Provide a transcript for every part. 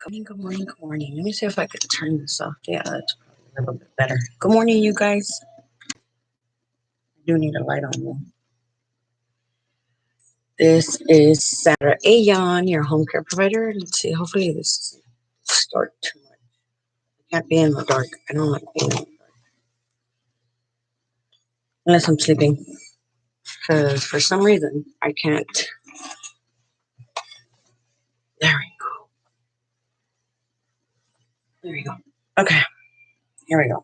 Good morning, good morning. Let me see if I could turn this off. Yeah, that's probably a little bit better. Good morning, you guys. I do need a light on though. This is Sandra Ayan, your home care provider. Let's see, hopefully this doesn't start too much. I can't be in the dark. I don't like being in the dark. Unless I'm sleeping. Because for some reason, I can't. There we go. There we go. Okay, here we go.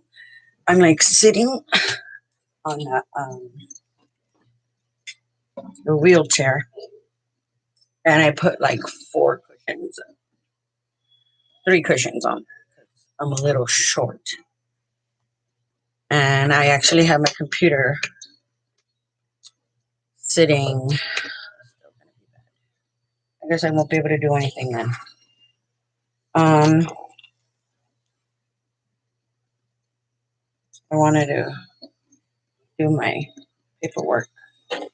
I'm like sitting on the wheelchair, and I put like 3 cushions on. I'm a little short. And I actually have my computer sitting. I guess I won't be able to do anything then. I wanted to do my paperwork, at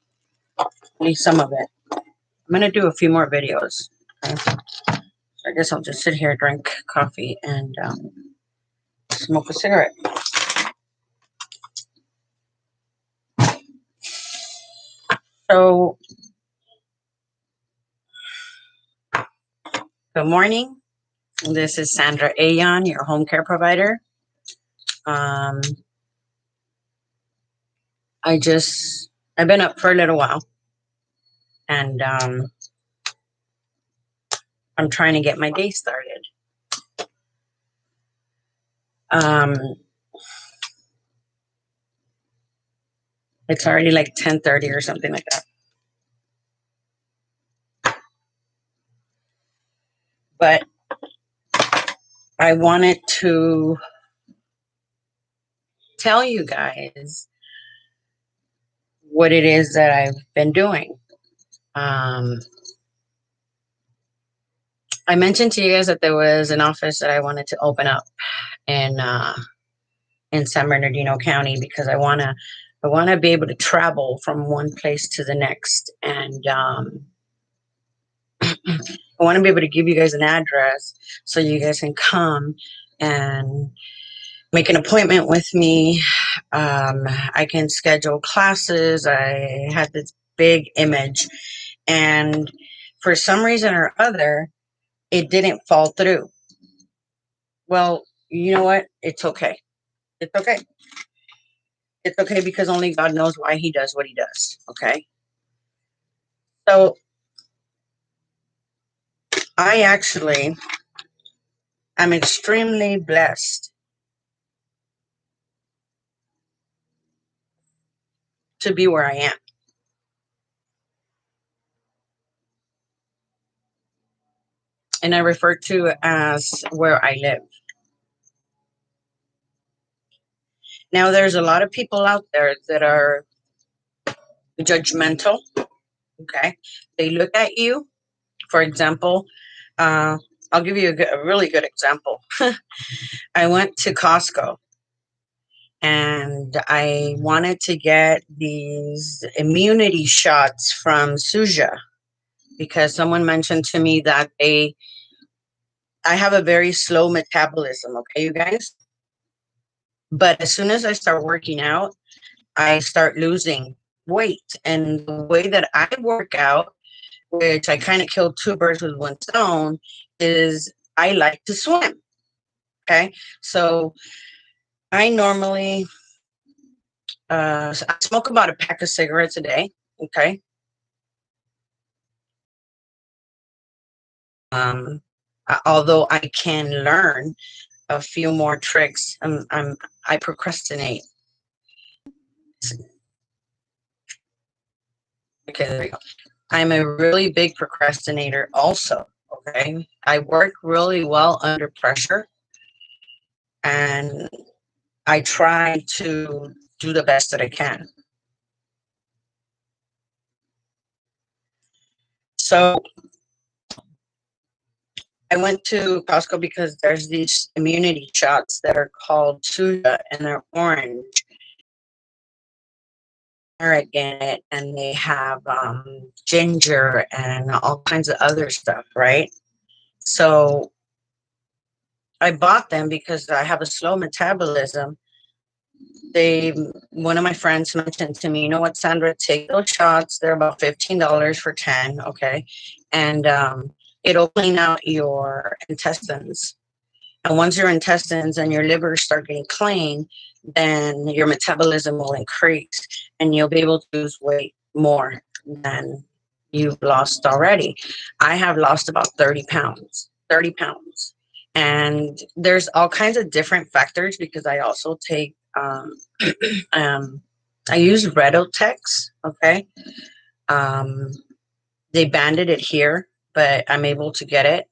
least some of it. I'm going to do a few more videos. Okay? So I guess I'll just sit here, drink coffee, and smoke a cigarette. So, good morning. This is Sandra Ayan, your home care provider. I've been up for a little while, and I'm trying to get my day started. It's already like 10:30 or something like that. But I wanted to tell you guys what it is that I've been doing. I mentioned to you guys that there was an office that I wanted to open up in San Bernardino County because I want to be able to travel from one place to the next, and I want to be able to give you guys an address so you guys can come and make an appointment with me. I can schedule classes. I had this big image, and for some reason or other, it didn't fall through. Well, you know what? It's okay. It's okay. It's okay because only God knows why he does what he does. Okay. So I'm extremely blessed to be where I am. And I refer to it as where I live. Now, there's a lot of people out there that are judgmental. Okay. They look at you. For example, I'll give you a really good example. I went to Costco and I wanted to get these immunity shots from Suja because someone mentioned to me that I have a very slow metabolism. Okay, you guys. But as soon as I start working out, I start losing weight. And the way that I work out, which I kind of kill 2 birds with 1 stone, is I like to swim. Okay. So I normally, I smoke about a pack of cigarettes a day. Okay. Although I can learn a few more tricks, I procrastinate. Okay, there we go. I'm a really big procrastinator also. Okay. I work really well under pressure, and I try to do the best that I can. So I went to Costco because there's these immunity shots that are called Suja, and they're orange. In it, and they have ginger and all kinds of other stuff, right? So I bought them because I have a slow metabolism. They, one of my friends mentioned to me, you know what, Sandra, take those shots. They're about $15 for 10. Okay. And it'll clean out your intestines. And once your intestines and your liver start getting clean, then your metabolism will increase and you'll be able to lose weight more than you've lost already. I have lost about 30 pounds, 30 pounds. And there's all kinds of different factors because I also take, um, I use Redotex. Okay. Um, they banded it here, but I'm able to get it.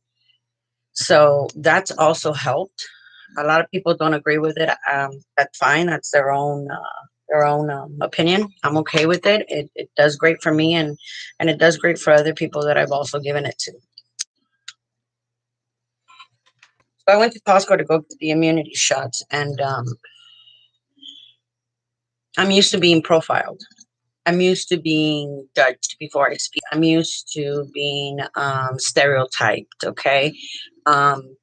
So that's also helped. A lot of people don't agree with it. That's fine. That's their own opinion. I'm okay with it. It does great for me, and it does great for other people that I've also given it to. So I went to Costco to go get the immunity shots, and I'm used to being profiled. I'm used to being judged before I speak. I'm used to being stereotyped. Okay. Um,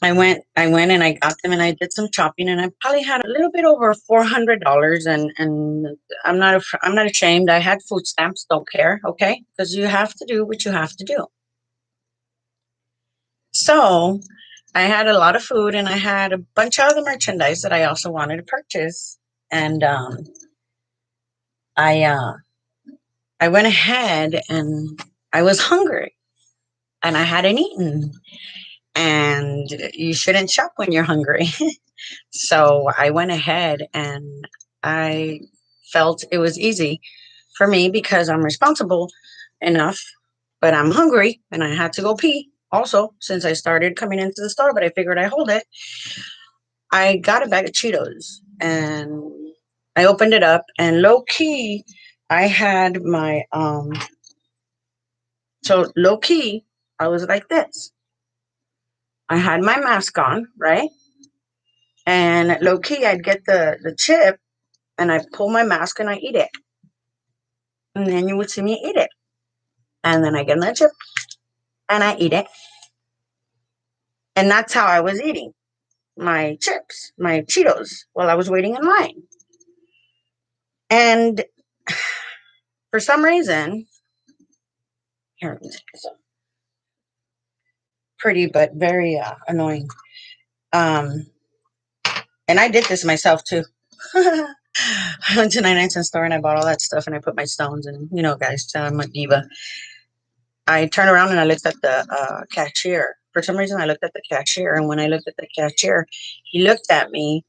I went and I got them and I did some shopping and I probably had a little bit over $400 and I'm not ashamed. I had food stamps, don't care, okay? Because you have to do what you have to do. So I had a lot of food and I had a bunch of other merchandise that I also wanted to purchase. And I I went ahead and I was hungry and I hadn't eaten. And you shouldn't shop when you're hungry. So I went ahead and I felt it was easy for me because I'm responsible enough, but I'm hungry and I had to go pee also since I started coming into the store, but I figured I hold it. I got a bag of Cheetos and I opened it up and low key, I had my, so low key, I was like this. I had my mask on, right? And low key, I'd get the chip and I pull my mask and I eat it. And then you would see me eat it. And then I get my chip and I eat it. And that's how I was eating my chips, my Cheetos, while I was waiting in line. And for some reason, here, it's pretty but very annoying. Um, and I did this myself too. I went to 99-cent store and I bought all that stuff and I put my stones and guys, I'm a diva. I turned around and I looked at the cashier. For some reason, I looked at the cashier, and when I looked at the cashier, he looked at me.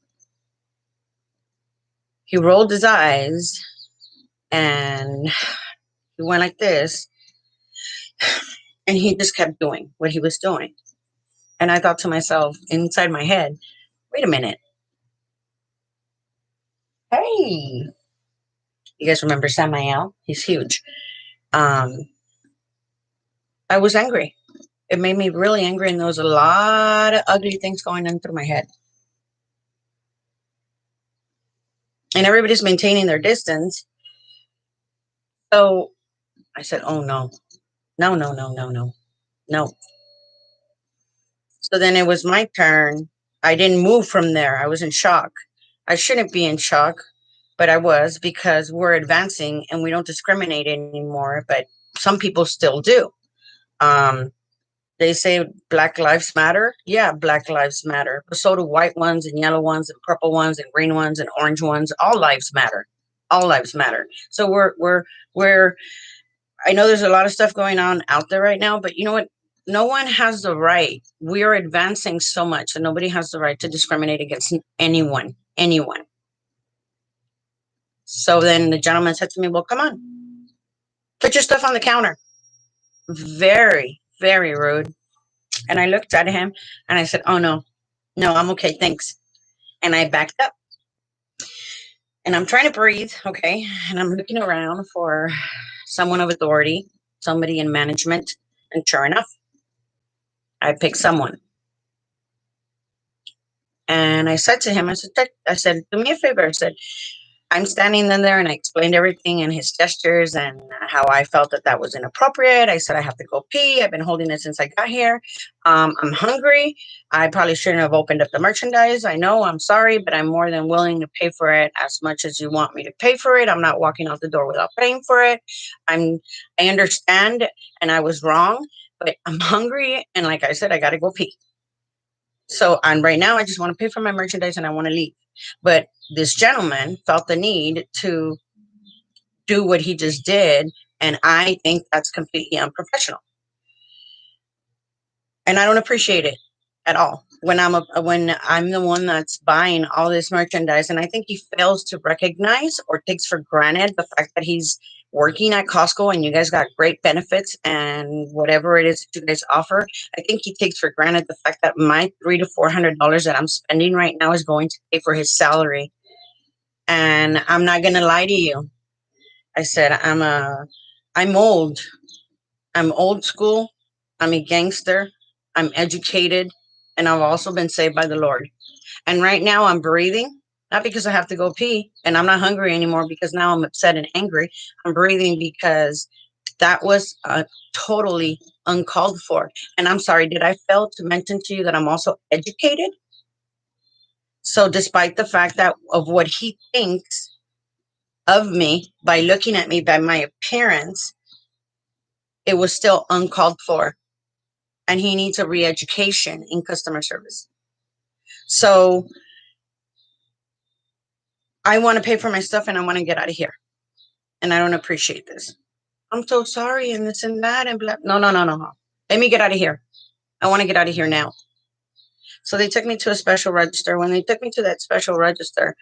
He rolled his eyes, and he went like this, and he just kept doing what he was doing. And I thought to myself, inside my head, wait a minute. Hey, you guys remember Samael? He's huge. Um, I was angry. It made me really angry, and there was a lot of ugly things going on through my head. And everybody's maintaining their distance. So I said, oh no, no, no, no, no, no, no. So then it was my turn. I didn't move from there. I was in shock. I shouldn't be in shock, but I was because we're advancing and we don't discriminate anymore, but some people still do. Um, they say Black Lives Matter. Yeah, Black Lives Matter. But so do white ones and yellow ones and purple ones and green ones and orange ones. All lives matter. All lives matter. So we're I know there's a lot of stuff going on out there right now, but you know what? No one has the right. We are advancing so much, and nobody has the right to discriminate against anyone. Anyone. So then the gentleman said to me, "Well, come on, put your stuff on the counter." Very, very rude. And I looked at him and I said, "Oh no, no, I'm okay, thanks." And I backed up. And I'm trying to breathe, okay? And I'm looking around for someone of authority, somebody in management. And sure enough, I picked someone. And I said to him, I said, do me a favor. I said, I'm standing in there and I explained everything and his gestures and how I felt that that was inappropriate. I said, I have to go pee. I've been holding it since I got here. I'm hungry. I probably shouldn't have opened up the merchandise. I know, I'm sorry, but I'm more than willing to pay for it as much as you want me to pay for it. I'm not walking out the door without paying for it. I understand and I was wrong, but I'm hungry. And like I said, I got to go pee. So, and right now I just want to pay for my merchandise and I want to leave. But this gentleman felt the need to do what he just did. And I think that's completely unprofessional. And I don't appreciate it at all when I'm the one that's buying all this merchandise. And I think he fails to recognize or takes for granted the fact that he's working at Costco and you guys got great benefits and whatever it is that you guys offer. I think he takes for granted the fact that my $300 to $400 that I'm spending right now is going to pay for his salary. And I'm not gonna lie to you. I said I'm old. I'm old school. I'm a gangster. I'm educated. And I've also been saved by the Lord. And right now I'm breathing, not because I have to go pee and I'm not hungry anymore because now I'm upset and angry. I'm breathing because that was totally uncalled for. And I'm sorry, did I fail to mention to you that I'm also educated? So despite the fact that of what he thinks of me by looking at me by my appearance, it was still uncalled for. And he needs a re-education in customer service. So I want to pay for my stuff and I want to get out of here. And I don't appreciate this. I'm so sorry and this and that and blah. No, no, no, no, no. Let me get out of here. I want to get out of here now. So they took me to a special register. When they took me to that special register,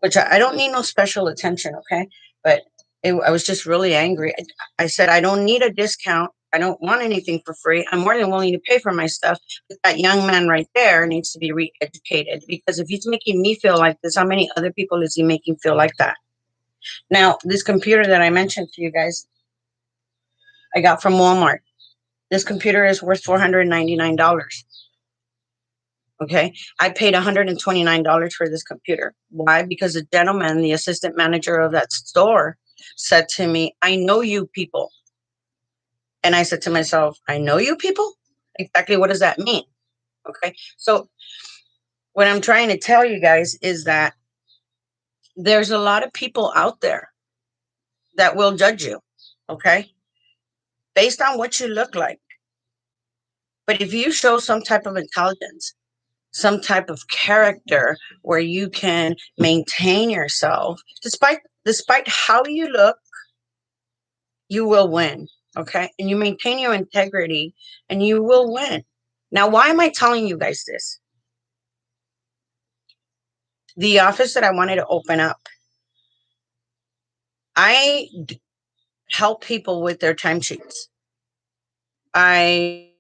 which I don't need no special attention, okay? But I was just really angry. I said, I don't need a discount. I don't want anything for free. I'm more than willing to pay for my stuff. But that young man right there needs to be re-educated because if he's making me feel like this, how many other people is he making feel like that? Now, this computer that I mentioned to you guys, I got from Walmart. This computer is worth $499. Okay. I paid $129 for this computer. Why? Because the gentleman, the assistant manager of that store, said to me, I know you people. And I said to myself, I know you people? Exactly what does that mean? Okay. So what I'm trying to tell you guys is that there's a lot of people out there that will judge you. Okay. Based on what you look like. But if you show some type of intelligence, some type of character where you can maintain yourself despite how you look, you will win. Okay. And you maintain your integrity and you will win. Now, why am I telling you guys this? The office that I wanted to open up, I help people with their timesheets. I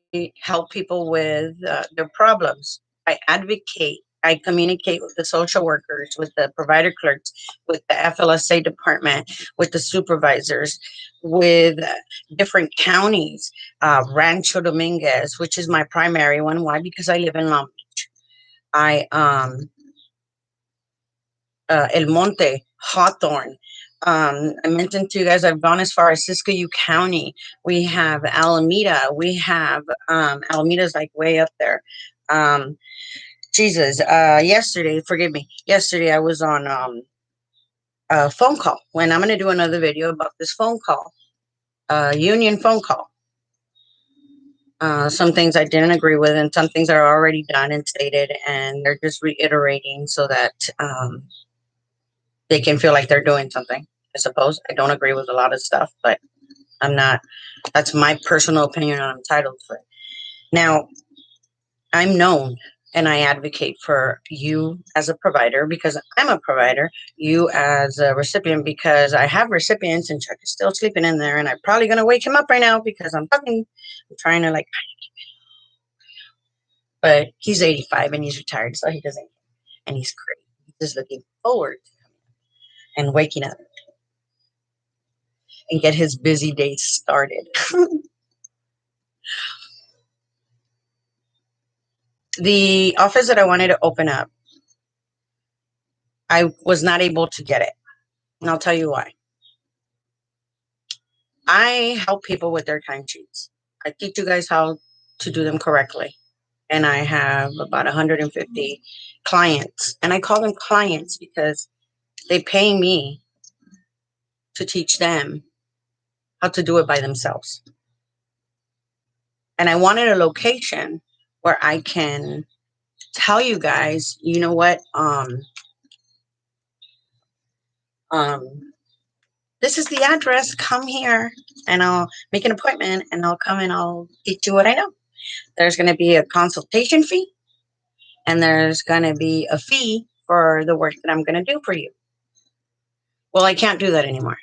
help people with their problems. I advocate. I communicate with the social workers, with the provider clerks, with the FLSA department, with the supervisors, with different counties, Rancho Dominguez, which is my primary one. Why? Because I live in Long Beach. I El Monte, Hawthorne. I mentioned to you guys, I've gone as far as Siskiyou County. We have Alameda. We have Alameda's like way up there. Jesus, yesterday, forgive me. Yesterday, I was on a phone call. When I'm going to do another video about this phone call, union phone call. Some things I didn't agree with, and some things are already done and stated, and they're just reiterating so that they can feel like they're doing something. I suppose I don't agree with a lot of stuff, but I'm not. That's my personal opinion, and I'm entitled to it. Now, I'm known and I advocate for you as a provider because I'm a provider, you as a recipient because I have recipients and Chuck is still sleeping in there and I'm probably going to wake him up right now because I'm trying to like, but he's 85 and he's retired, so he doesn't, and he's great. He's just looking forward and waking up and get his busy day started. The office that I wanted to open up, I was not able to get it. And I'll tell you why. I help people with their timesheets. I teach you guys how to do them correctly. And I have about 150 clients. And I call them clients because they pay me to teach them how to do it by themselves. And I wanted a location where I can tell you guys, you know what, um, this is the address, come here and I'll make an appointment and I'll come and I'll teach you what I know. There's going to be a consultation fee and there's going to be a fee for the work that I'm going to do for you. Well, I can't do that anymore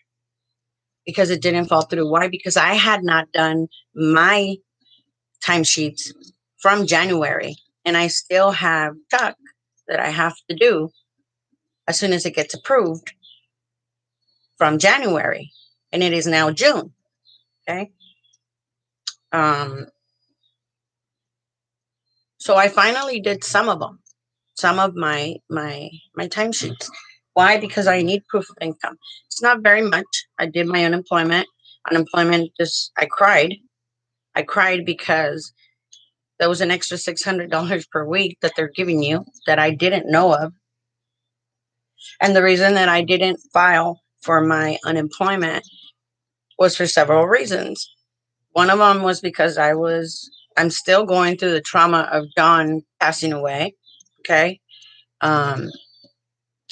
because it didn't fall through. Why? Because I had not done my timesheets from January and I still have Chuck that I have to do as soon as it gets approved from January. And it is now June. Okay. Um, so I finally did some of them, some of my timesheets. Why? Because I need proof of income. It's not very much. I did my unemployment. Unemployment just I cried. I cried because there was an extra $600 per week that they're giving you that I didn't know of. And the reason that I didn't file for my unemployment was for several reasons. One of them was because I'm still going through the trauma of John passing away. Okay. Um,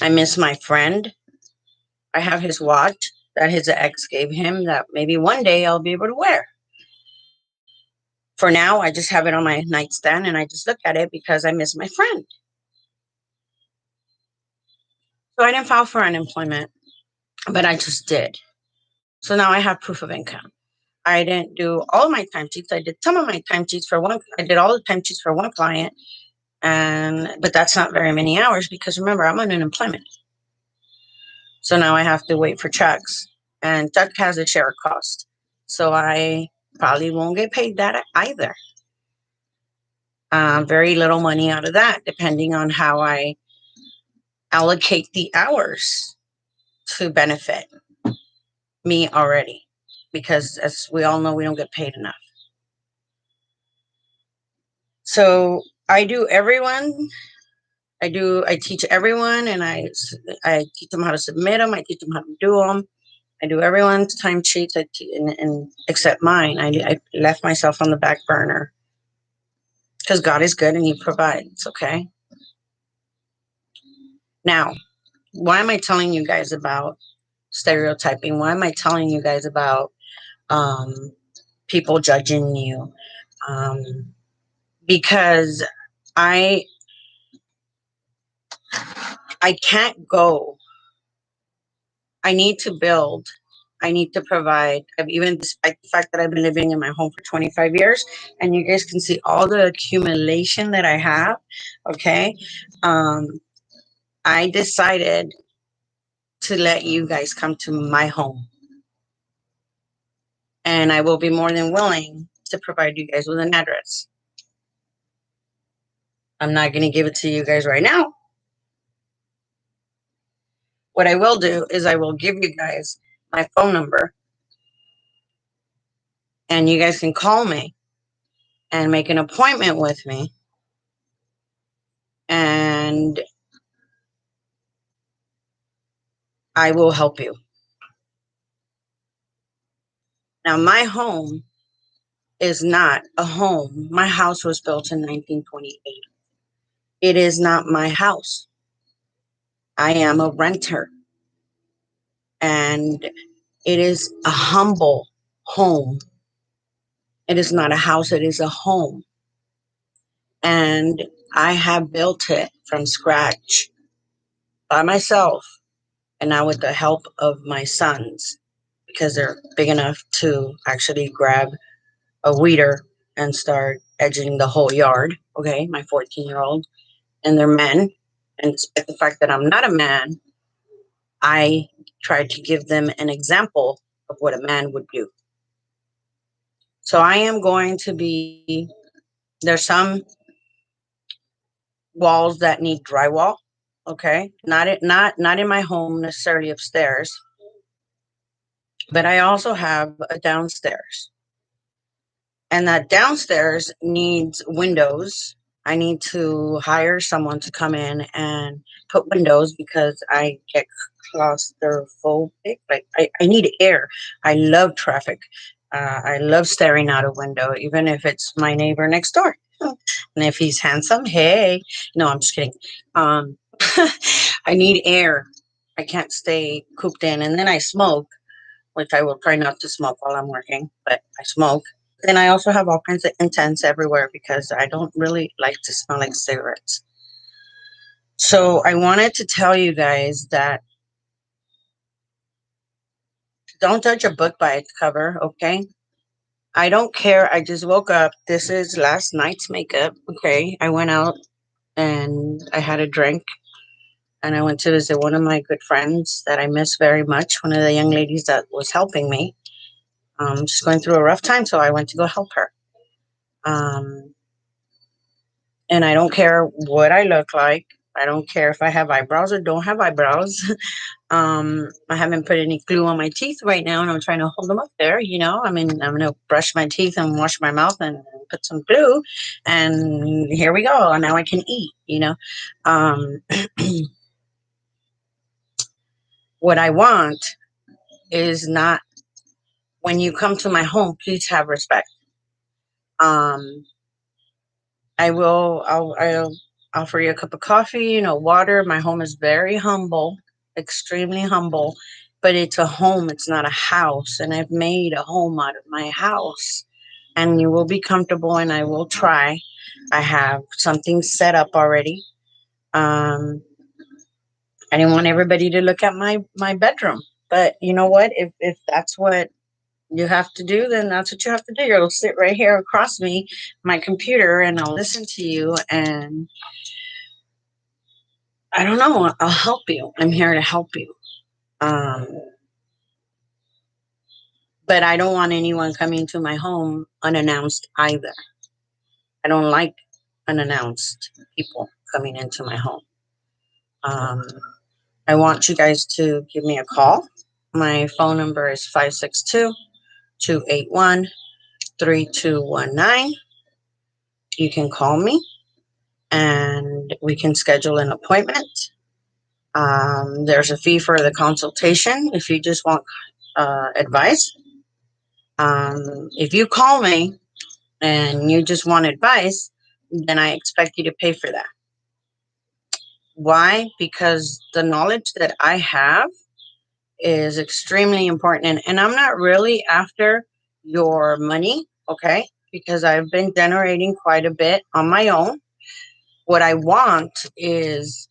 I miss my friend. I have his watch that his ex gave him that maybe one day I'll be able to wear. For now, I just have it on my nightstand and I just look at it because I miss my friend. So I didn't file for unemployment, but I just did. So now I have proof of income. I didn't do all my timesheets. I did some of my timesheets for one. I did all the timesheets for one client, but that's not very many hours because remember I'm on unemployment. So now I have to wait for checks, and Chuck has a share cost. So I probably won't get paid that either. Very little money out of that, depending on how I allocate the hours to benefit me already. Because as we all know, we don't get paid enough. So I do everyone. I teach everyone, and I teach them how to submit them. I teach them how to do them. I do everyone's timesheets, and except mine. I left myself on the back burner because God is good and He provides. Okay. Now, why am I telling you guys about stereotyping? Why am I telling you guys about um, people judging you? Um, because I I can't go. I need to build. I need to provide. I've even, despite the fact that I've been living in my home for 25 years, and you guys can see all the accumulation that I have. Okay. Um, I decided to let you guys come to my home, and I will be more than willing to provide you guys with an address. I'm not going to give it to you guys right now. What I will do is I will give you guys my phone number, and you guys can call me and make an appointment with me, and I will help you. Now, my home is not a home. My house was built in 1928. It is not my house. I am a renter, and it is a humble home. It is not a house, it is a home. And I have built it from scratch by myself, and now with the help of my sons, because they're big enough to actually grab a weeder and start edging the whole yard. Okay, my 14-year-old, and they're men. And despite the fact that I'm not a man, I try to give them an example of what a man would do. So I am going to there's some walls that need drywall. Okay, not in my home necessarily upstairs, but I also have a downstairs, and that downstairs needs windows. I need to hire someone to come in and put windows because I get claustrophobic. Like I need air. I love traffic. I love staring out a window, even if it's my neighbor next door. And if he's handsome, hey, no, I'm just kidding. Um, I need air. I can't stay cooped in. And then I smoke, which I will try not to smoke while I'm working, but I smoke. Then I also have all kinds of incense everywhere because I don't really like to smell like cigarettes. So I wanted to tell you guys that don't judge a book by its cover, okay? I don't care. I just woke up. This is last night's makeup, okay? I went out and I had a drink and I went to visit one of my good friends that I miss very much, one of the young ladies that was helping me. She's going through a rough time, so I went to go help her. Um, and I don't care what I look like. I don't care if I have eyebrows or don't have eyebrows. I haven't put any glue on my teeth right now, and I'm trying to hold them up there. I mean, I'm gonna brush my teeth and wash my mouth and put some glue, and here we go. And now I can eat. Um, what I want is not when you come to my home. Please have respect. Um, I'll offer you a cup of coffee, water. My home is very humble, extremely humble, but it's a home, it's not a house. And I've made a home out of my house. And you will be comfortable and I will try. I have something set up already. Um, I didn't want everybody to look at my bedroom. But you know what? If that's what you have to do, then that's what you have to do. You'll sit right here across me, my computer, and I'll listen to you and I don't know. I'll help you. I'm here to help you. Um, but I don't want anyone coming to my home unannounced either. I don't like unannounced people coming into my home. Um, I want you guys to give me a call. My phone number is 562-281-3219. You can call me and we can schedule an appointment. There's a fee for the consultation if you just want advice. If you call me and you just want advice, then I expect you to pay for that. Why? Because the knowledge that I have is extremely important. And I'm not really after your money, okay? Because I've been generating quite a bit on my own. What I want is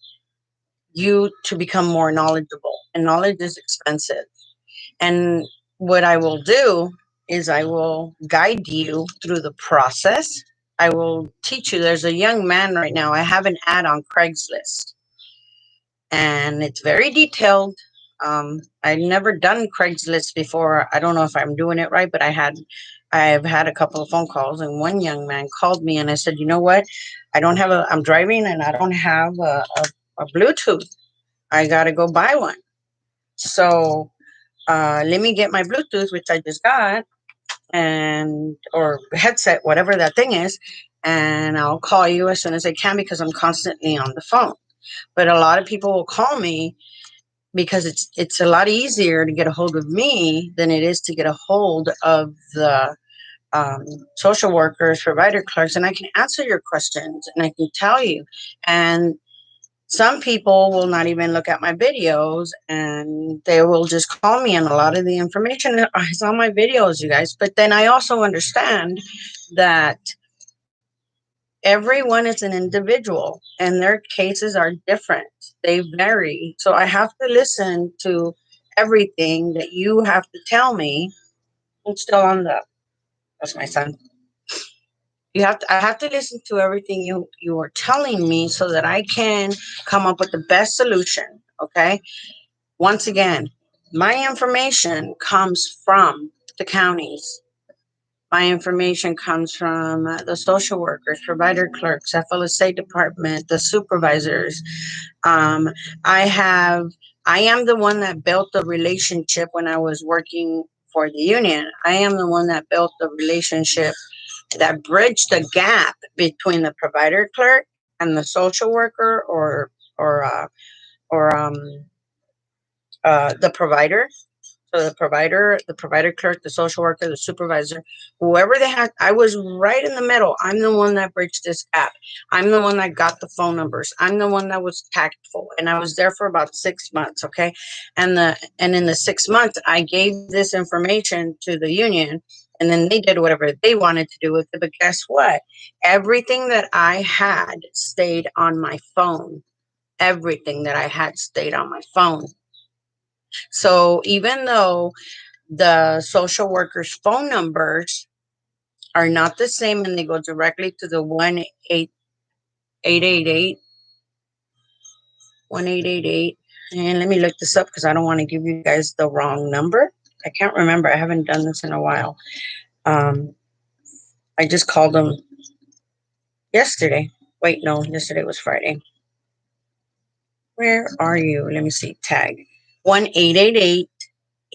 you to become more knowledgeable, and knowledge is expensive. And what I will do is I will guide you through the process. I will teach you. There's a young man right now. I have an ad on Craigslist and it's very detailed. I've never done Craigslist before. I don't know if I'm doing it right, but I've had a couple of phone calls and one young man called me and I said, you know what? I'm driving and I don't have a Bluetooth. I got to go buy one. So let me get my Bluetooth, which I just got, and or headset, whatever that thing is, and I'll call you as soon as I can because I'm constantly on the phone. But a lot of people will call me because it's a lot easier to get a hold of me than it is to get a hold of the um, social workers, provider clerks, and I can answer your questions and I can tell you. And some people will not even look at my videos and they will just call me, and a lot of the information is on my videos, you guys. But then I also understand that everyone is an individual and their cases are different. They vary. So I have to listen to everything that you have to tell me. I'm still on that's my son. I have to listen to everything you are telling me so that I can come up with the best solution. Okay. Once again, my information comes from the counties. My information comes from the social workers, provider clerks, FLSA department, the supervisors. Um, I have, I am the one that built the relationship when I was working for the union. I am the one that built the relationship that bridged the gap between the provider clerk and the social worker or or the provider. So the provider clerk, the social worker, the supervisor, whoever they had, I was right in the middle. I'm the one that bridged this gap. I'm the one that got the phone numbers. I'm the one that was tactful, and I was there for about 6 months. Okay, and in the 6 months, I gave this information to the union, and then they did whatever they wanted to do with it. But guess what? Everything that I had stayed on my phone. Everything that I had stayed on my phone. So even though the social workers' phone numbers are not the same and they go directly to the 1-888 1888. And let me look this up because I don't want to give you guys the wrong number. I can't remember. I haven't done this in a while. Um, I just called them yesterday. Wait, no, yesterday was Friday. Where are you? Let me see. Tag 1-888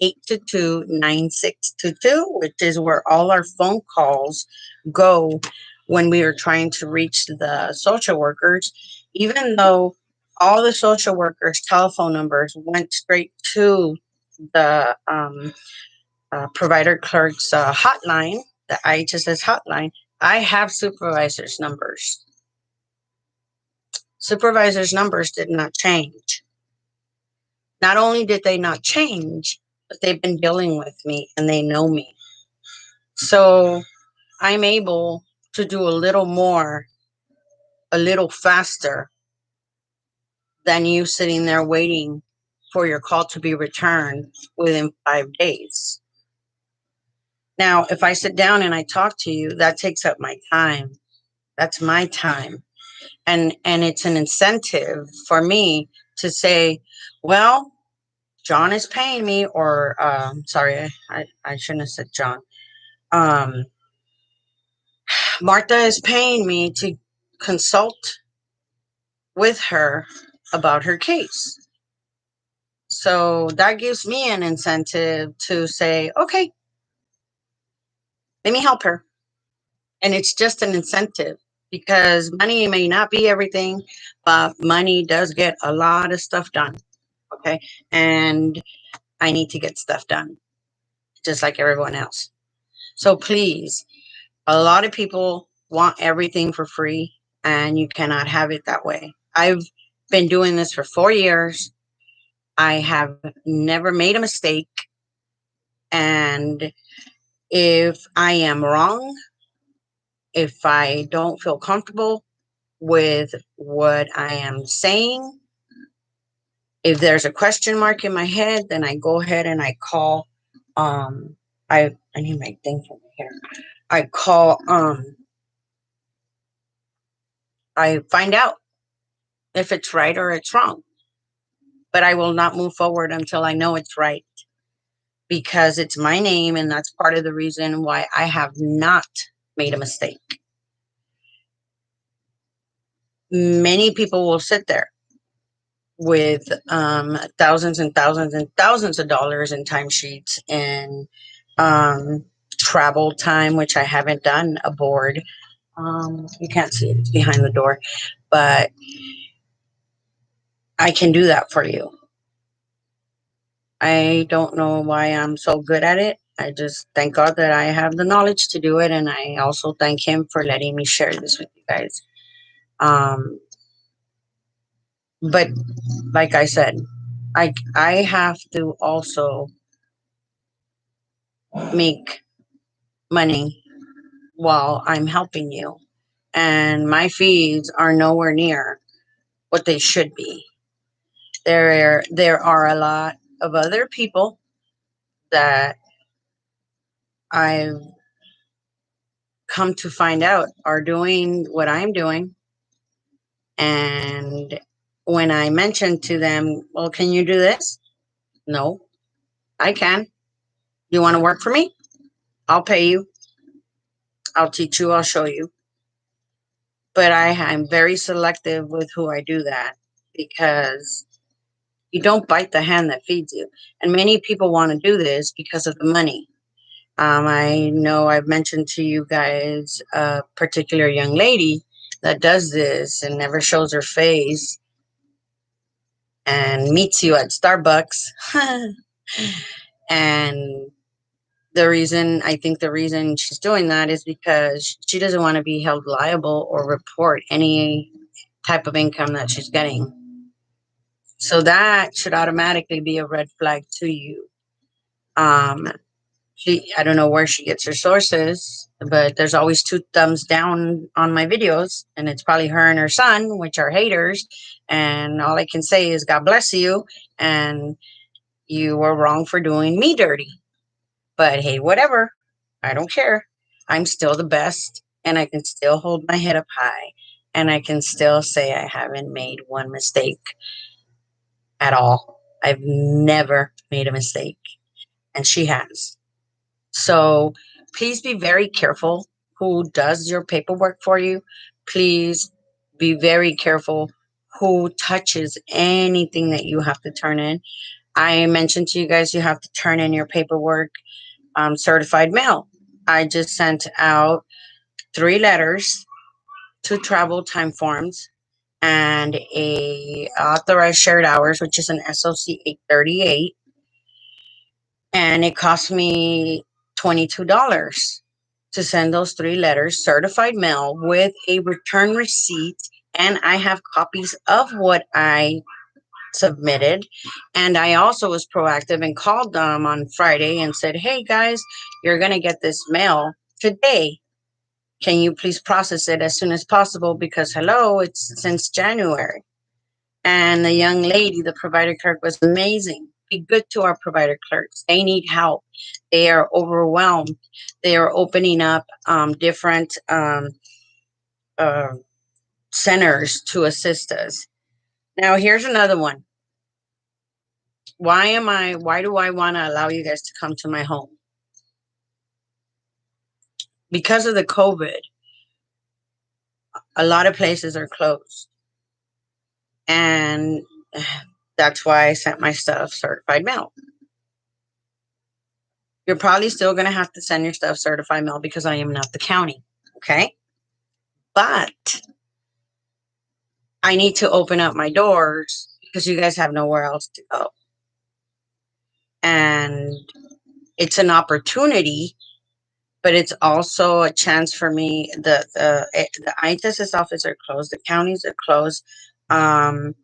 822-9622, which is where all our phone calls go when we are trying to reach the social workers, even though all the social workers' telephone numbers went straight to the provider clerk's hotline, the IHSS hotline. I have supervisors' numbers. Supervisors' numbers did not change. Not only did they not change, but they've been dealing with me and they know me. So I'm able to do a little more, a little faster than you sitting there waiting for your call to be returned within 5 days. Now, if I sit down and I talk to you, that takes up my time. That's my time. And it's an incentive for me to say, well, John is paying me, or sorry, I shouldn't have said John. Um, Martha is paying me to consult with her about her case. So that gives me an incentive to say, okay, let me help her. And it's just an incentive because money may not be everything, but money does get a lot of stuff done. Okay. And I need to get stuff done just like everyone else. So please, a lot of people want everything for free and you cannot have it that way. I've been doing this for 4 years. I have never made a mistake. And if I am wrong, if I don't feel comfortable with what I am saying, if there's a question mark in my head, then I go ahead and I call. Um, I need my thing from here. I call. I find out if it's right or it's wrong, but I will not move forward until I know it's right because it's my name, and that's part of the reason why I have not made a mistake. Many people will sit there with thousands and thousands and thousands of dollars in timesheets and travel time, which I haven't done aboard. You can't see it, it's behind the door, but I can do that for you. I don't know why I'm so good at it. I just thank God that I have the knowledge to do it. And I also thank Him for letting me share this with you guys. Um, but like I said, I have to also make money while I'm helping you. And my fees are nowhere near what they should be. There are a lot of other people that I've come to find out are doing what I'm doing. And when I mentioned to them, well, can you do this? No, I can. You want to work for me? I'll pay you. I'll teach you, I'll show you. But I'm very selective with who I do that, because you don't bite the hand that feeds you. And many people want to do this because of the money. I know I've mentioned to you guys a particular young lady that does this and never shows her face and meets you at Starbucks. And the reason she's doing that is because she doesn't want to be held liable or report any type of income that she's getting. So that should automatically be a red flag to you. Um, I don't know where she gets her sources, but there's always two thumbs down on my videos, and it's probably her and her son, which are haters. And all I can say is, God bless you, and you were wrong for doing me dirty. But hey, whatever. I don't care. I'm still the best, and I can still hold my head up high, and I can still say I haven't made one mistake at all. I've never made a mistake, and she has. So please be very careful who does your paperwork for you. Please be very careful who touches anything that you have to turn in. I mentioned to you guys you have to turn in your paperwork certified mail. I just sent out 3 letters, 2 travel time forms, and a authorized shared hours, which is an SOC 838, and it cost me $22 to send those 3 letters certified mail with a return receipt, and I have copies of what I submitted. And I also was proactive and called them on Friday and said, hey guys, you're going to get this mail today. Can you please process it as soon as possible? Because hello, it's since January. And the young lady, the provider clerk, was amazing. Be good to our provider clerks. They need help. They are overwhelmed. They are opening up different uh, centers to assist us. Now, here's another one. Why do I want to allow you guys to come to my home? Because of the COVID, a lot of places are closed. And that's why I sent my stuff certified mail. You're probably still going to have to send your stuff certified mail because I am not the county. Okay. But I need to open up my doors because you guys have nowhere else to go. And it's an opportunity, but it's also a chance for me. The ITSS office are closed. The counties are closed. The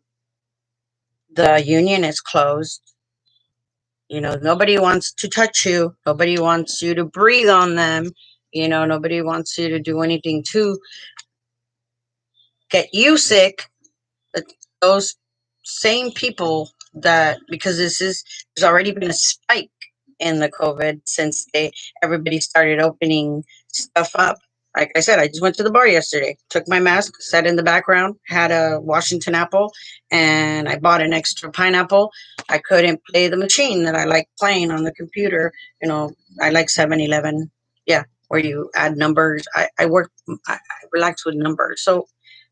union is closed. You know, nobody wants to touch you. Nobody wants you to breathe on them. You know, nobody wants you to do anything to get you sick. But those same people that, because there's already been a spike in the COVID since everybody started opening stuff up. Like I said, I just went to the bar yesterday, took my mask, sat in the background, had a Washington apple, and I bought an extra pineapple. I couldn't play the machine that I like playing on the computer. You know, I like 7-Eleven. Yeah, where you add numbers. I relax with numbers. So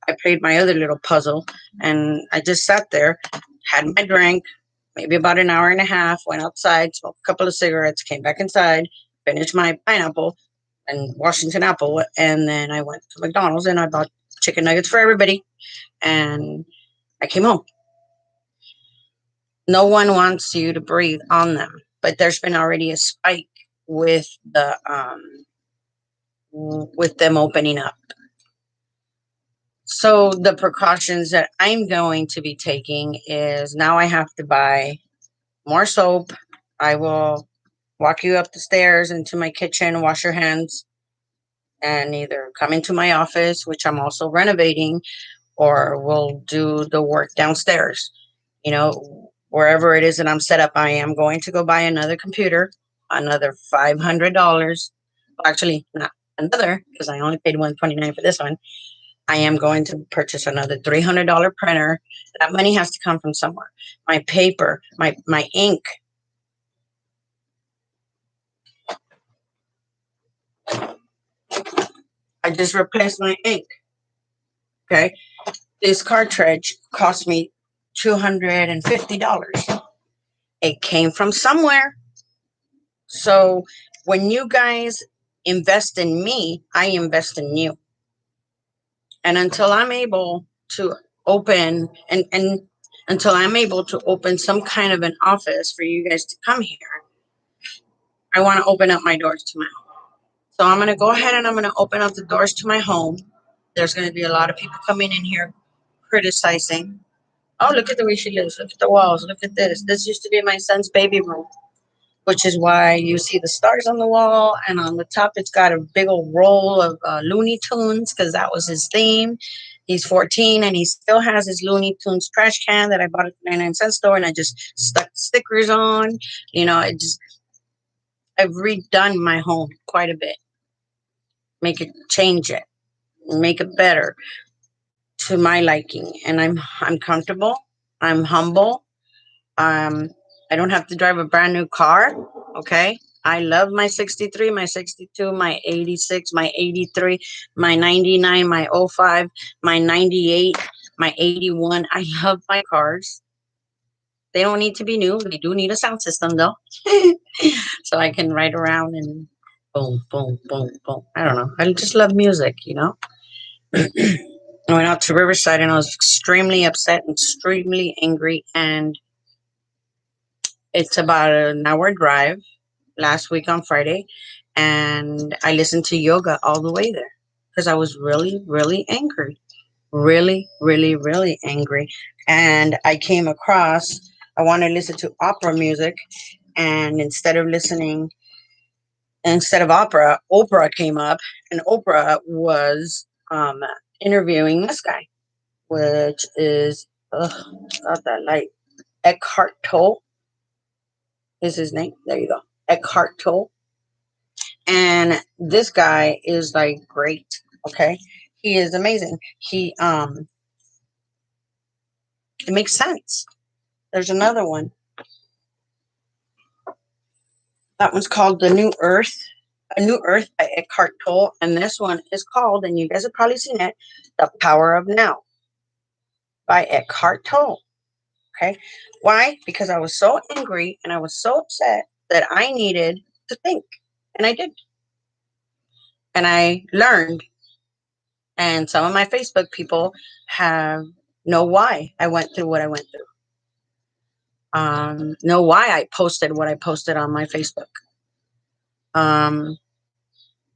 I played my other little puzzle, and I just sat there, had my drink, maybe about an hour and a half, went outside, smoked a couple of cigarettes, came back inside, finished my pineapple and Washington apple, and then I went to McDonald's and I bought chicken nuggets for everybody, and I came home. No one wants you to breathe on them, but there's been already a spike with with them opening up. So the precautions that I'm going to be taking is now I have to buy more soap. I will walk you up the stairs into my kitchen, wash your hands, and either come into my office, which I'm also renovating, or we'll do the work downstairs. You know, wherever it is that I'm set up, I am going to go buy another computer, another $500. Well, actually, not another, because I only paid $129 for this one. I am going to purchase another $300 printer. That money has to come from somewhere. My paper, my ink. I just replaced my ink. Okay. This cartridge cost me $250. It came from somewhere. So when you guys invest in me, I invest in you. And until I'm able to open and until I'm able to open some kind of an office for you guys to come here, I want to open up my doors to my home. So I'm going to go ahead and I'm going to open up the doors to my home. There's going to be a lot of people coming in here criticizing. Oh, look at the way she lives. Look at the walls. Look at this. This used to be my son's baby room, which is why you see the stars on the wall. And on the top, it's got a big old roll of Looney Tunes because that was his theme. He's 14 and he still has his Looney Tunes trash can that I bought at the 99-cent store, and I just stuck stickers on. I've redone my home quite a bit, change it, make it better to my liking. And I'm comfortable. I'm humble. Um, I don't have to drive a brand new car. Okay. I love my 63, my 62, my 86, my 83, my 99, my 05, my 98, my 81. I love my cars. They don't need to be new. They do need a sound system though. So I can ride around and boom, boom, boom, boom. I don't know. I just love music. I went out to Riverside and I was extremely upset and extremely angry. And it's about an hour drive last week on Friday. And I listened to yoga all the way there because I was really, really angry. Really, really, really angry. And I came across, I wanted to listen to opera music. And instead of opera, Oprah came up. And Oprah was interviewing this guy, which is, not that light. Eckhart Tolle is his name. There you go. Eckhart Tolle. And this guy is like great. Okay. He is amazing. It makes sense. There's another one. That one's called The New Earth. A New Earth by Eckhart Tolle. And this one is called, and you guys have probably seen it, The Power of Now by Eckhart Tolle. Okay. Why? Because I was so angry and I was so upset that I needed to think. And I did. And I learned. And some of my Facebook people know why I went through what I went through. Know why I posted what I posted on my Facebook. I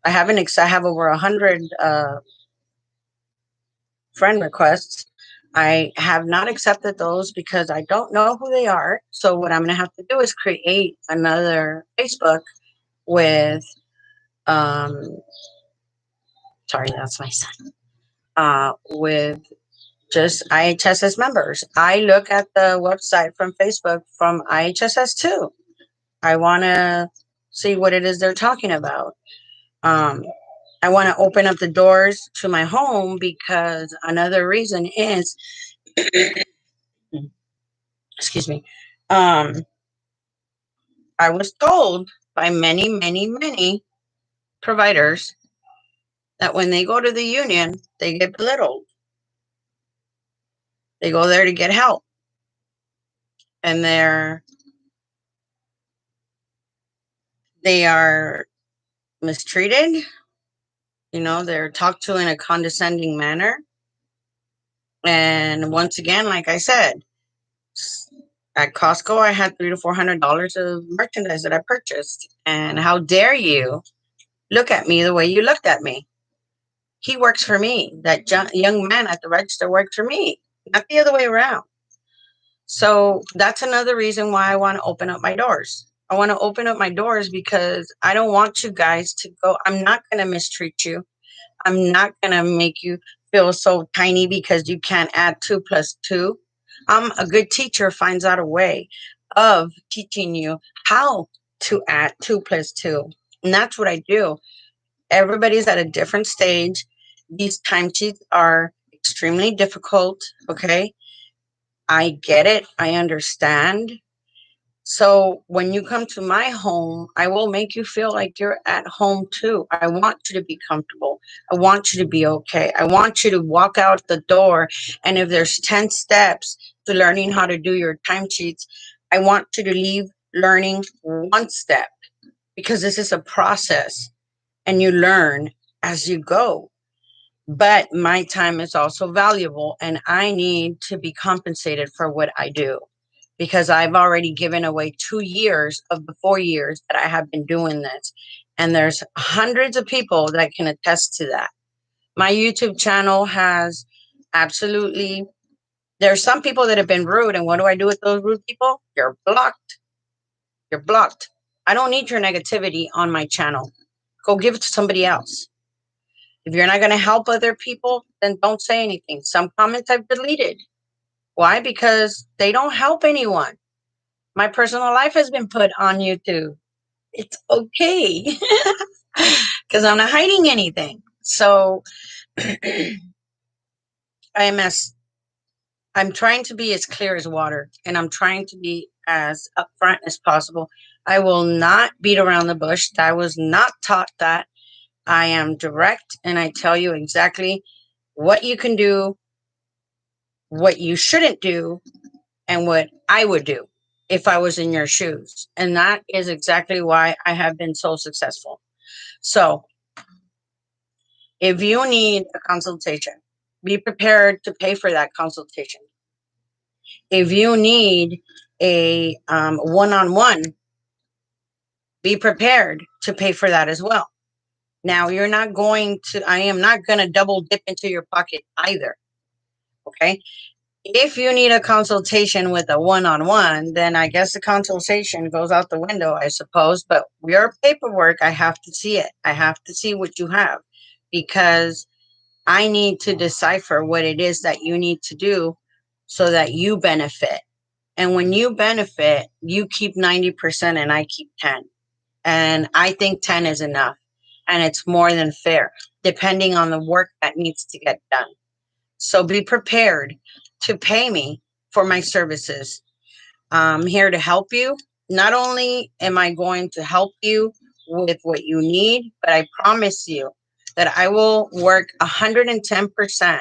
have over 100 friend requests. I have not accepted those because I don't know who they are. So what I'm going to have to do is create another Facebook with, sorry, that's my son, with just IHSS members. I look at the website from Facebook from IHSS too. I want to see what it is they're talking about. I want to open up the doors to my home because another reason is, excuse me, I was told by many, many, many providers that when they go to the union, they get belittled. They go there to get help. And they are mistreated. They're talked to in a condescending manner. And once again, like I said, at Costco, I had $300 to $400 of merchandise that I purchased. And how dare you look at me the way you looked at me? He works for me. That young man at the register worked for me, not the other way around. So that's another reason why I want to open up my doors. I want to open up my doors because I don't want you guys to go. I'm not going to mistreat you. I'm not going to make you feel so tiny because you can't add 2 plus 2. I'm a good teacher finds out a way of teaching you how to add 2 plus 2. And that's what I do. Everybody's at a different stage. These timesheets are extremely difficult. Okay. I get it. I understand. So when you come to my home, I will make you feel like you're at home too. I want you to be comfortable. I want you to be okay. I want you to walk out the door. And if there's 10 steps to learning how to do your timesheets, I want you to leave learning one step, because this is a process and you learn as you go. But my time is also valuable and I need to be compensated for what I do, because I've already given away 2 years of the 4 years that I have been doing this. And there's hundreds of people that can attest to that. My YouTube channel has absolutely, there's some people that have been rude. And what do I do with those rude people? You're blocked. You're blocked. I don't need your negativity on my channel. Go give it to somebody else. If you're not going to help other people, then don't say anything. Some comments I've deleted. Why? Because they don't help anyone. My personal life has been put on YouTube. It's okay because I'm not hiding anything. So I'm trying to be as clear as water, and I'm trying to be as upfront as possible. I will not beat around the bush. I was not taught that. I am direct, and I tell you exactly what you can do, what you shouldn't do, and what I would do if I was in your shoes. And that is exactly why I have been so successful. So if you need a consultation, be prepared to pay for that consultation. If you need a one-on-one, be prepared to pay for that as well. Now, I am not going to double dip into your pocket either. Okay. If you need a consultation with a one-on-one, then I guess the consultation goes out the window, I suppose. But your paperwork, I have to see it. I have to see what you have, because I need to decipher what it is that you need to do so that you benefit. And when you benefit, you keep 90% and I keep 10. And I think 10 is enough. And it's more than fair, depending on the work that needs to get done. So be prepared to pay me for my services. I'm here to help you. Not only am I going to help you with what you need, but I promise you that I will work 110%.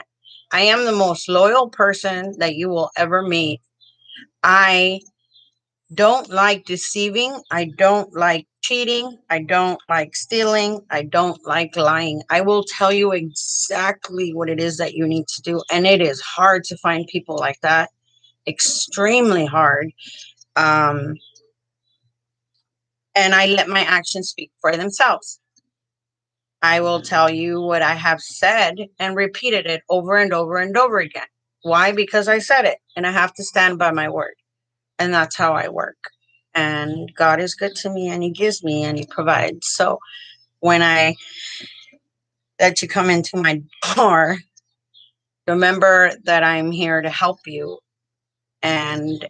I am the most loyal person that you will ever meet. I don't like deceiving. I don't like cheating. I don't like stealing. I don't like lying. I will tell you exactly what it is that you need to do. And it is hard to find people like that, extremely hard. Um, and I let my actions speak for themselves. I will tell you what I have said and repeated it over and over and over again. Why? Because I said it and I have to stand by my word. And that's how I work. And God is good to me and He gives me and He provides. So when I let you come into my door, remember that I'm here to help you and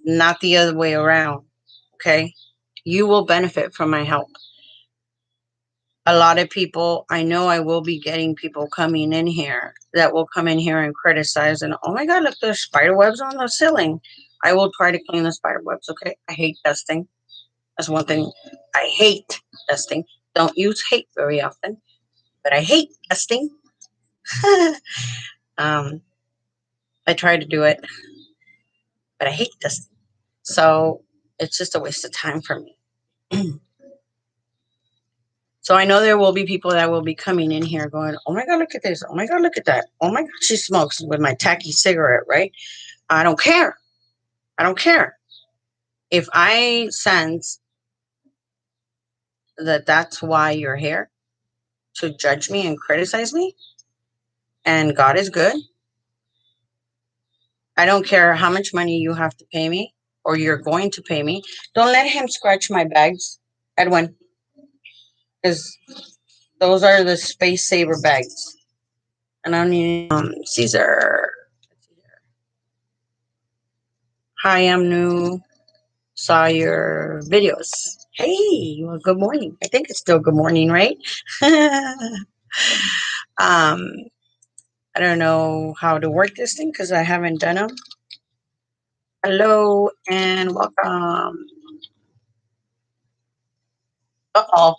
not the other way around. Okay. You will benefit from my help. A lot of people, I know I will be getting people coming in here that will come in here and criticize and, oh my God, look, there's spider webs on the ceiling. I will try to clean the spider webs. Okay. I hate dusting. That's one thing I hate, dusting. Don't use hate very often, but I hate dusting. um, I try to do it, but I hate dusting. So it's just a waste of time for me. So I know there will be people that will be coming in here going, oh my God, look at this. Oh my God, look at that. Oh my God, she smokes with my tacky cigarette, right? I don't care. I don't care. If I sense that that's why you're here, to judge me and criticize me, and God is good, I don't care how much money you have to pay me or you're going to pay me. Don't let him scratch my bags, Edwin, because those are the space saver bags. And I need Caesar. Hi, I'm new. Saw your videos. Hey, well, good morning. I think it's still good morning, right? I don't know how to work this thing because I haven't done them. Hello and welcome. Uh-oh.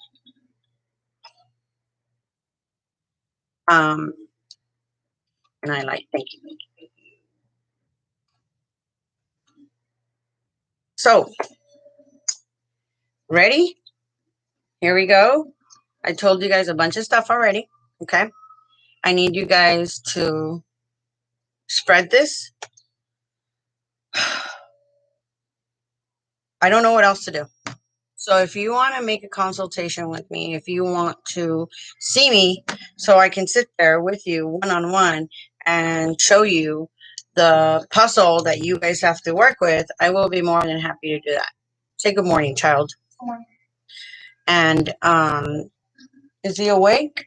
Um, and I like, thank you. So, ready? Here we go. I told you guys a bunch of stuff already. Okay. I need you guys to spread this. I don't know what else to do. So if you want to make a consultation with me, if you want to see me so I can sit there with you one-on-one and show you the puzzle that you guys have to work with, I will be more than happy to do that. Say good morning, child. Good morning. And is he awake?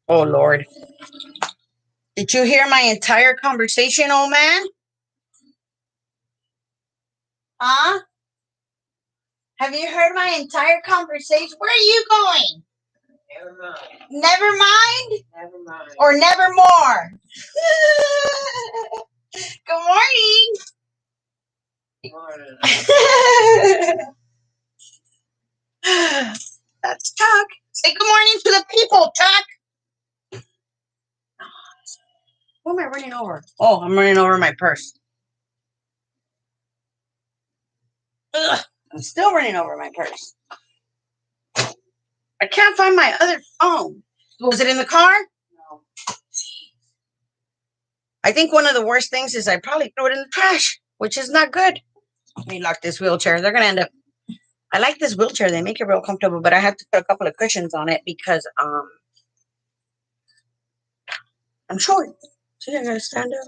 Oh, Lord. Did you hear my entire conversation, old man? Huh? Have you heard my entire conversation? Where are you going? Never mind. Never mind? Never mind. Or nevermore? Good morning. Good morning. That's Chuck. Say good morning to the people, Chuck. Who am I running over? Oh, I'm running over my purse. Ugh, I'm still running over my purse. I can't find my other phone. Was it in the car? No. I think one of the worst things is I probably threw it in the trash, which is not good. Let me lock this wheelchair. They're going to end up. I like this wheelchair. They make it real comfortable, but I have to put a couple of cushions on it because I'm short. See, I got to stand up.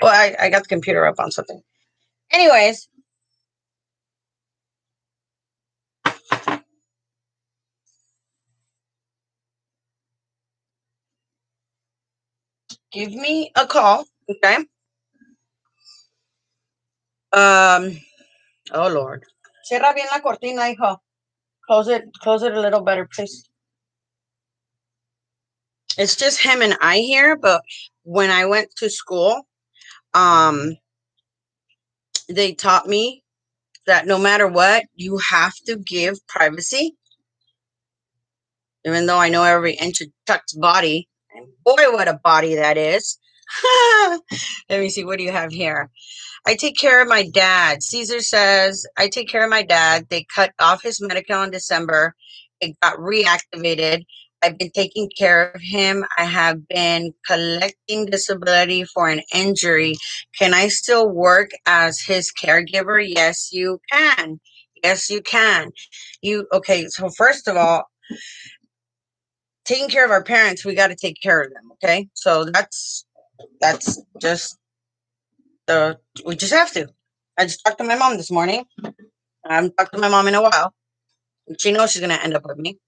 Well, I got the computer up on something. Anyways. Give me a call, okay? Oh Lord. Cierra bien la cortina, hijo. Close it a little better, please. It's just him and I here, but when I went to school, they taught me that no matter what, you have to give privacy. Even though I know every inch of Chuck's body, and boy, what a body that is. Let me see, what do you have here? I take care of my dad. Caesar says, I take care of my dad. They cut off his Medicare in December. It got reactivated. I've been taking care of him. I have been collecting disability for an injury. Can I still work as his caregiver? Yes, you can. Yes, you can. Okay, so first of all, taking care of our parents, we got to take care of them, okay? So that's just we just have to. I just talked to my mom this morning. I haven't talked to my mom in a while. She knows she's going to end up with me.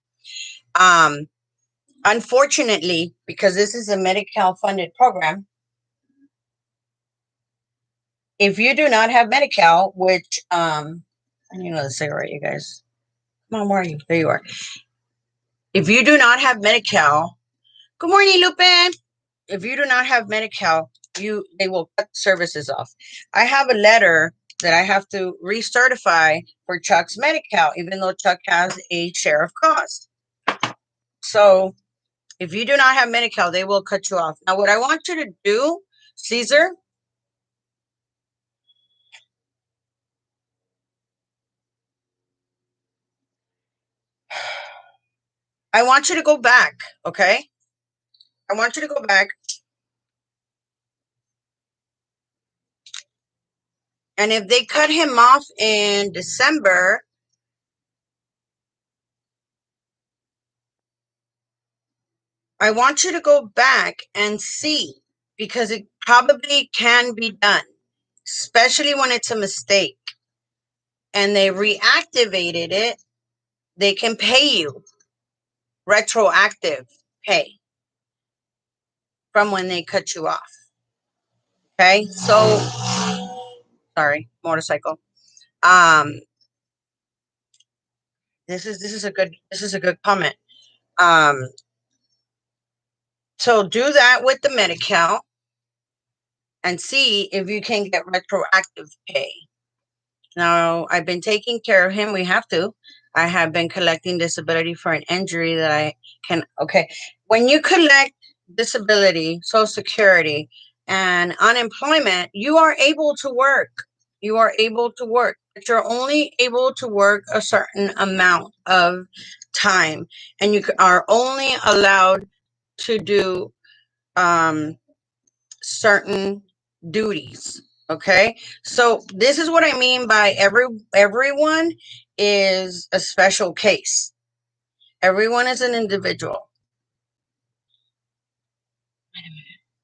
Unfortunately, because this is a Medi-Cal funded program, if you do not have Medi-Cal, which, I need another cigarette, you guys. Come on, where are you? There you are. If you do not have Medi-Cal, good morning, Lupin. If you do not have Medi-Cal, they will cut services off. I have a letter that I have to recertify for Chuck's Medi-Cal, even though Chuck has a share of cost. So if you do not have Medi-Cal, they will cut you off. Now, what I want you to do, Caesar, I want you to go back, okay? I want you to go back. And if they cut him off in December, I want you to go back and see, because it probably can be done, especially when it's a mistake and they reactivated it. They can pay you retroactive pay from when they cut you off. Okay, so sorry, motorcycle. This is a good comment. So do that with the Medi-Cal, and see if you can get retroactive pay. Now, I've been taking care of him. We have to. I have been collecting disability for an injury that I can. Okay. When you collect disability, Social Security, and unemployment, you are able to work. You are able to work, but you're only able to work a certain amount of time, and you are only allowed to do certain duties. Okay, so this is what I mean by everyone is a special case. Everyone is an individual.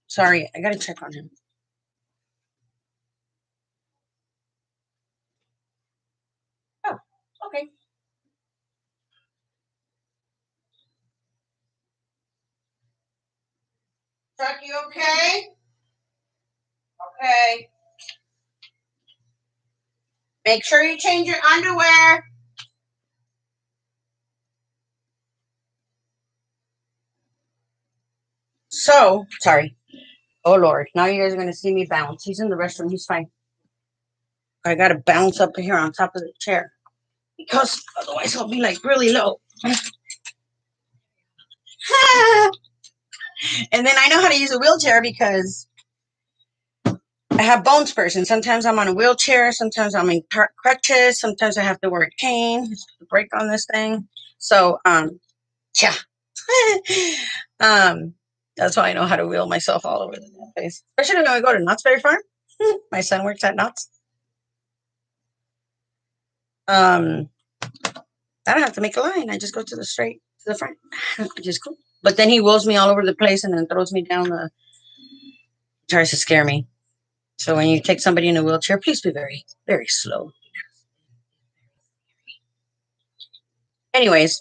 Sorry, I gotta check on him. Oh, okay. Chuck, you okay? Okay. Make sure you change your underwear. So, sorry. Oh Lord, now you guys are gonna see me bounce. He's in the restroom. He's fine. I gotta bounce up here on top of the chair because otherwise I'll be like really low. And then I know how to use a wheelchair because I have bone spurs, and sometimes I'm on a wheelchair, sometimes I'm in crutches, sometimes I have to wear a cane to break on this thing. So, yeah. um, that's why I know how to wheel myself all over the place, especially when I go to Knott's Berry Farm. My son works at Knott's. I don't have to make a line. I just go to the front, which is cool. But then he wheels me all over the place and then throws me down tries to scare me. So when you take somebody in a wheelchair, please be very, very slow. Anyways,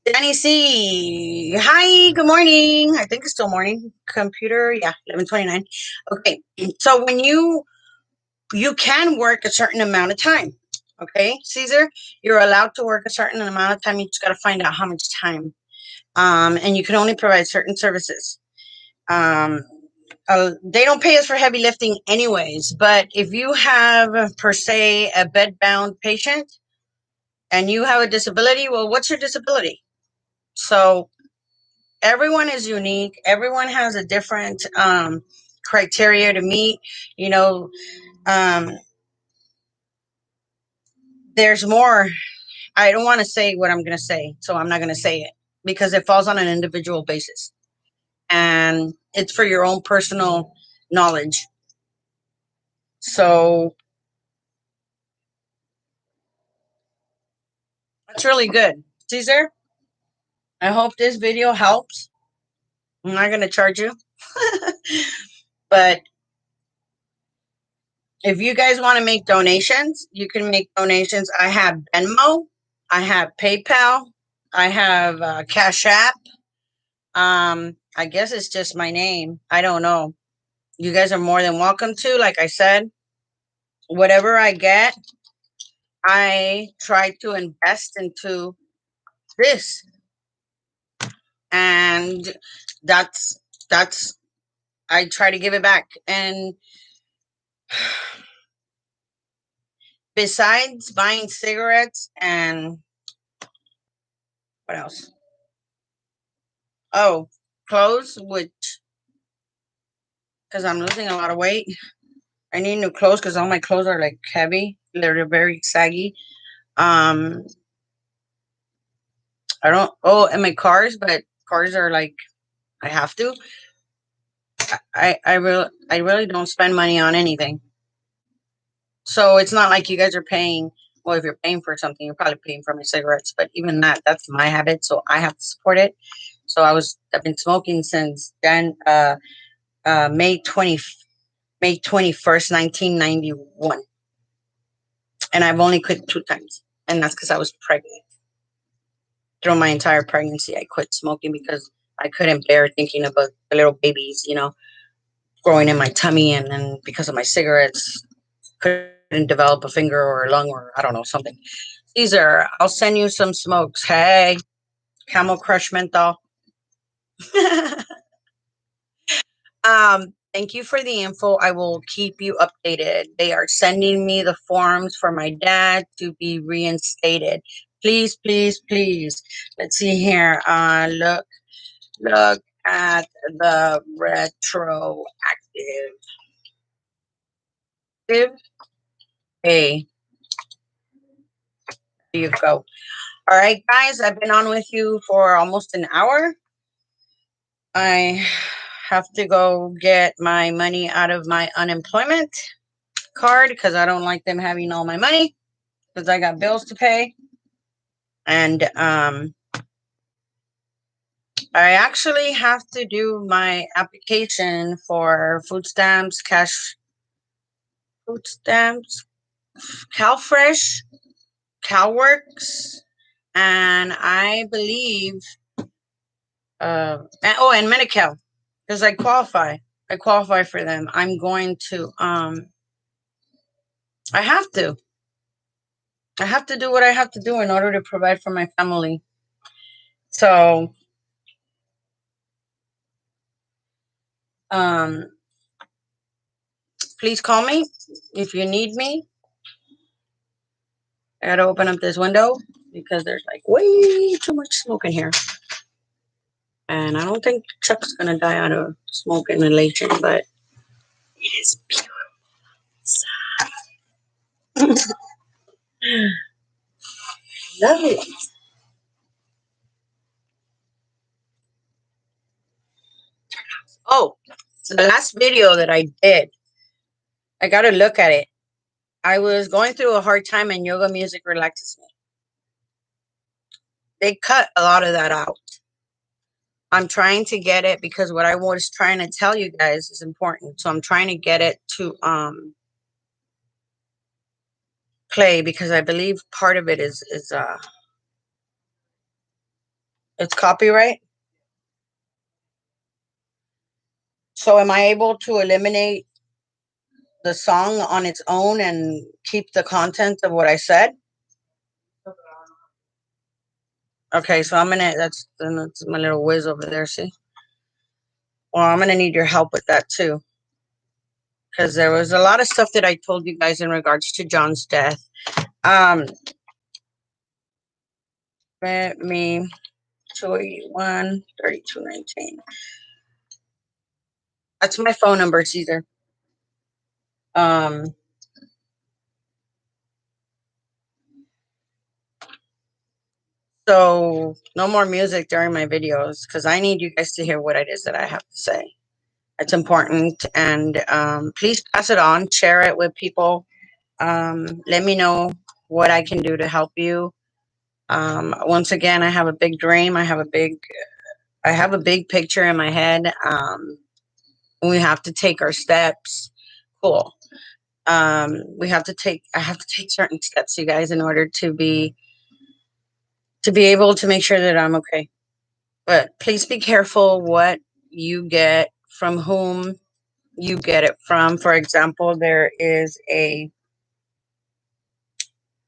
Danny C. Hi, good morning. I think it's still morning. Computer, yeah, 11:29. Okay, so when you can work a certain amount of time. Okay, Caesar, you're allowed to work a certain amount of time. You just got to find out how much time. And you can only provide certain services. Um, they don't pay us for heavy lifting anyways, but if you have per se a bed bound patient and you have a disability, well, what's your disability? So everyone is unique. Everyone has a different criteria to meet. You know, um, there's more. I don't want to say what I'm going to say, so I'm not going to say it because it falls on an individual basis and it's for your own personal knowledge. So that's really good. Caesar, I hope this video helps. I'm not going to charge you. But if you guys want to make donations, you can make donations. I have Venmo, I have PayPal, I have Cash App. I guess it's just my name. I don't know. You guys are more than welcome to. Like I said, whatever I get, I try to invest into this, and that's I try to give it back. And besides buying cigarettes and what else? Oh, clothes, which because I'm losing a lot of weight. I need new clothes because all my clothes are like heavy. They're very saggy. Um, I don't. Oh, and my cars, but cars are like I have to. I really don't spend money on anything. So it's not like you guys are paying. Well, if you're paying for something, you're probably paying for my cigarettes. But even that's my habit, so I have to support it. So I've been smoking since then. May 21st, 1991, and I've only quit 2 times, and that's because I was pregnant. Through my entire pregnancy, I quit smoking because I couldn't bear thinking about the little babies, growing in my tummy, and then because of my cigarettes, couldn't develop a finger or a lung or I don't know something. Caesar, I'll send you some smokes. Hey, Camel Crush menthol. um, Thank you for the info. I will keep you updated. They are sending me the forms for my dad to be reinstated. Please, please, please. Let's see here. Look at the retroactive pay. There you go. All right, guys, I've been on with you for almost an hour. I have to go get my money out of my unemployment card because I don't like them having all my money because I got bills to pay. And I actually have to do my application for food stamps, food stamps, CalFresh, CalWorks, and I believe, and Medi-Cal, because I qualify. I qualify for them. I'm going to, I have to. I have to do what I have to do in order to provide for my family. So, um, please call me if you need me. I gotta open up this window because there's like way too much smoke in here. And I don't think Chuck's gonna die out of smoke inhalation, but it is beautiful. Love it. Oh, so the last video that I did, I gotta look at it. I was going through a hard time and yoga music relaxes me. They cut a lot of that out. I'm trying to get it because what I was trying to tell you guys is important. So I'm trying to get it to play because I believe part of it is it's copyright. So am I able to eliminate the song on its own and keep the content of what I said? Okay, so that's my little whiz over there, see? Well, I'm gonna need your help with that too. Because there was a lot of stuff that I told you guys in regards to John's death. Um let me 281 3219. That's my phone number, Caesar. Um so no more music during my videos because I need you guys to hear what it is that I have to say. It's important, and please pass it on, share it with people. Let me know what I can do to help you. Once again, I have a big dream. I have a big picture in my head. We have to take our steps. Cool. I have to take certain steps, you guys, in order to be able to make sure that I'm okay. But please be careful what you get from whom you get it from. For example, there is a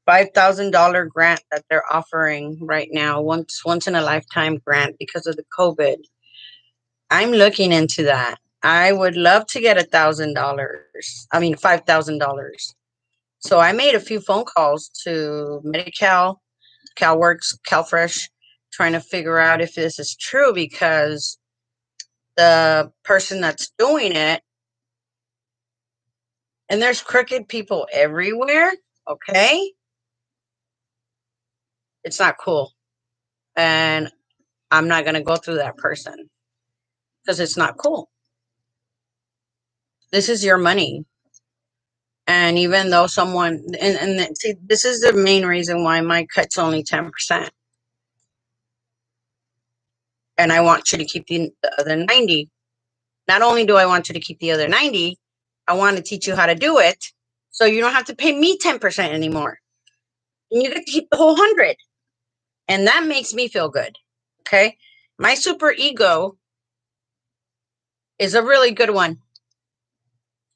$5,000 grant that they're offering right now, once in a lifetime grant because of the COVID. I'm looking into that. I would love to get $1,000. I mean $5,000. So I made a few phone calls to Medi-Cal, CalWorks, CalFresh, trying to figure out if this is true because the person that's doing it, and there's crooked people everywhere, okay? It's not cool. And I'm not going to go through that person because it's not cool. This is your money. And even though someone, and see, this is the main reason why my cut's only 10%. And I want you to keep the other 90. Not only do I want you to keep the other 90, I want to teach you how to do it so you don't have to pay me 10% anymore. And you get to keep the whole 100. And that makes me feel good. Okay. My super ego is a really good one.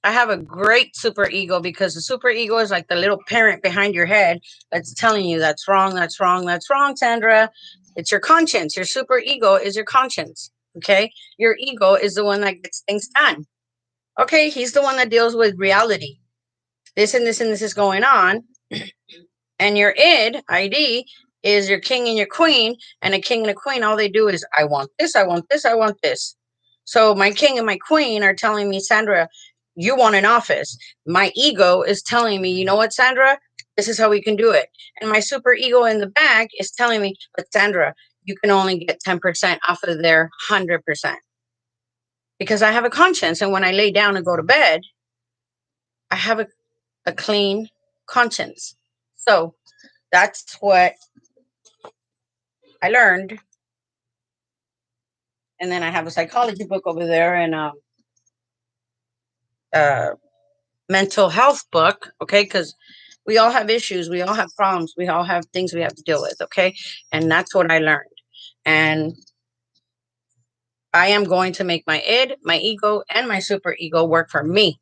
I have a great super ego because the super ego is like the little parent behind your head that's telling you that's wrong, that's wrong, that's wrong, Sandra. It's your conscience. Your super ego is your conscience. Okay. Your ego is the one that gets things done. Okay, he's the one that deals with reality. This and this and this is going on. And your ID, is your king and your queen. And a king and a queen, all they do is, I want this, I want this, I want this. So my king and my queen are telling me, Sandra, you want an office. My ego is telling me, you know what, Sandra, this is how we can do it. And my super ego in the back is telling me, but Sandra, you can only get 10% off of their 100%. Because I have a conscience. And when I lay down and go to bed, I have a clean conscience. So that's what I learned. And then I have a psychology book over there and a mental health book, okay? Because we all have issues, we all have problems, we all have things we have to deal with, okay? And that's what I learned. And I am going to make my my ego, and my super ego work for me.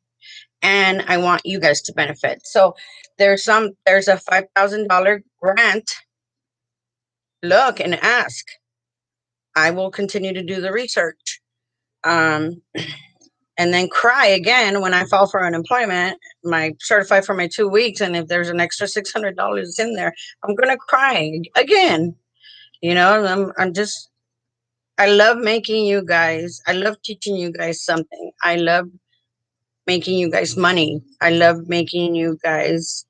And I want you guys to benefit. So there's a $5,000 grant. Look and ask. I will continue to do the research. And then cry again when I file for unemployment, my certified for my 2 weeks. And if there's an extra $600 in there, I'm going to cry again. You know, I love making you guys, I love teaching you guys something. I love making you guys money. I love making you guys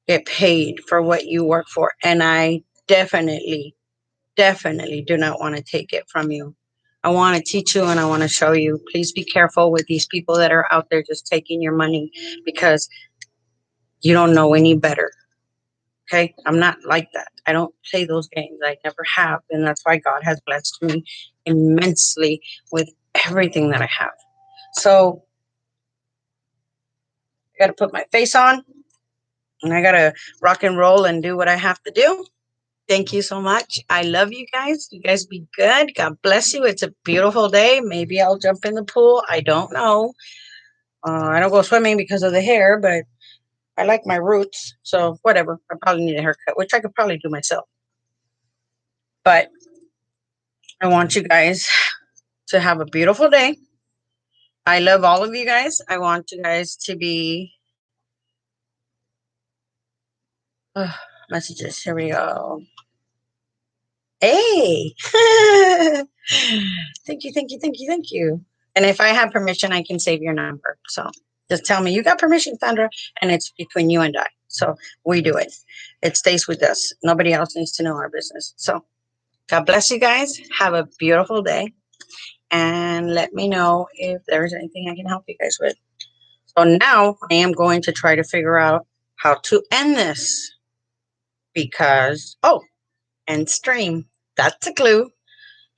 get paid for what you work for. And I definitely do not want to take it from you. I want to teach you and I want to show you. Please be careful with these people that are out there just taking your money because you don't know any better. Okay? I'm not like that. I don't play those games. I never have. And that's why God has blessed me immensely with everything that I have. So I got to put my face on and I got to rock and roll and do what I have to do. Thank you so much. I love you guys. You guys be good. God bless you. It's a beautiful day. Maybe I'll jump in the pool. I don't know. I don't go swimming because of the hair, but I like my roots. So whatever. I probably need a haircut, which I could probably do myself. But I want you guys to have a beautiful day. I love all of you guys. I want you guys to be messages. Here we go. Hey. Thank you, thank you, thank you, thank you. And if I have permission, I can save your number. So just tell me you got permission, Sandra, and it's between you and I. So we do it. It stays with us. Nobody else needs to know our business. So God bless you guys. Have a beautiful day. And let me know if there's anything I can help you guys with. So now I am going to try to figure out how to end this because, end stream. That's a clue.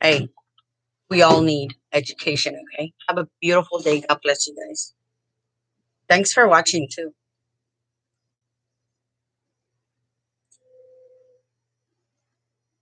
Hey, we all need education, okay? Have a beautiful day. God bless you guys. Thanks for watching, too.